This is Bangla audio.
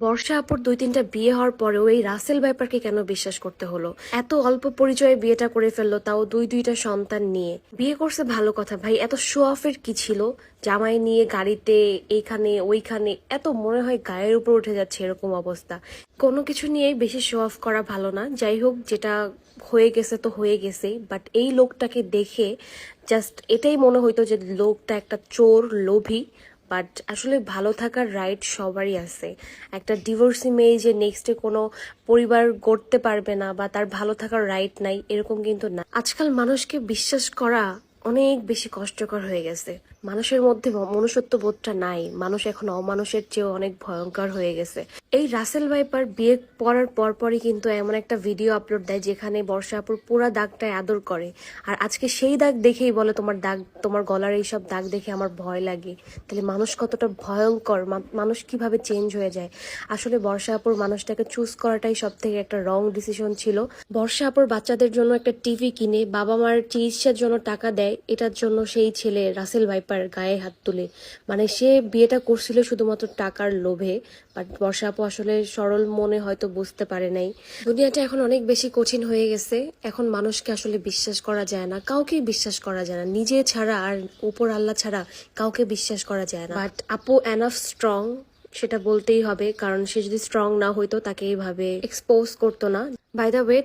বর্ষা আপুর ২-৩টা বিয়ে হওয়ার পরেও এই রাসেল ভাইপারকে কেন বিশ্বাস করতে হলো? এত অল্প পরিচয়ে বিয়েটা করে ফেললো, তাও দুইটা সন্তান নিয়ে। বিয়ে করছে ভালো কথা ভাই, এত শো অফের কি ছিল? জামাই নিয়ে গাড়িতে এইখানে ওইখানে, এত মনে হয় গায়ের উপর উঠে যাচ্ছে এরকম অবস্থা। কোনো কিছু নিয়েই বেশি শো অফ করা ভালো না। যাই হোক, যেটা হয়ে গেছে তো হয়ে গেছেই, বাট এই লোকটাকে দেখে জাস্ট এটাই মনে হইতো যে লোকটা একটা চোর, লোভী। বাট আসলে ভালো থাকার রাইট সবারই আছে। একটা ডিভোর্সি মেয়ে যে নেক্সটে কোনো পরিবার গড়তে পারবে না বা তার ভালো থাকার রাইট নাই, এরকম কিন্তু না। আজকাল মানুষকে বিশ্বাস করা অনেক বেশি কষ্টকর হয়ে গেছে। মানুষের মধ্যে মনুষ্যত্ব বোধটা নাই। মানুষ এখন অমানুষের চেয়েও অনেক ভয়ঙ্কর হয়ে গেছে। এই রাসেল ভাইপার বিয়ে করার পরপরই কিন্তু এমন একটা ভিডিও আপলোড দেয় যেখানে বর্ষা আপুর পুরা দাগটায় আদর করে। আর আজকে সেই দাগ দেখেই বলে তোমার দাগ, তোমার গলার এইসব দাগ দেখে আমার ভয় লাগে। তাহলে মানুষ কতটা ভয়ঙ্কর, মানুষ কিভাবে চেঞ্জ হয়ে যায়। আসলে বর্ষা আপুর মানুষটাকে চুজ করাটাই সব থেকে একটা রং ডিসিশন ছিল। বর্ষা আপুর বাচ্চাদের জন্য একটা টিভি কিনে বাবা মার চিকিৎসার জন্য টাকা দেয়, এটার জন্য সেই ছেলে রাসেল ভাইপার গায়ে হাত তুলে। মানে সে বিয়েটা করছিল শুধুমাত্র টাকার লোভে। বাট বর্ষা আপু আসলে সরল মনে হয়তো বুঝতে পারে নাই। দুনিয়াটা এখন অনেক বেশি কঠিন হয়ে গেছে। এখন মানুষকে আসলে বিশ্বাস করা যায় না, কাউকেই বিশ্বাস করা যায় না। নিজে ছাড়া আর উপর আল্লাহ ছাড়া কাউকে বিশ্বাস করা যায় না। বাট আপু এনাফ স্ট্রং, সেটা বলতেই হবে, কারণ সে যদি স্ট্রং না হইতো তাকে এইভাবে এক্সপোজ করতো না। By the way,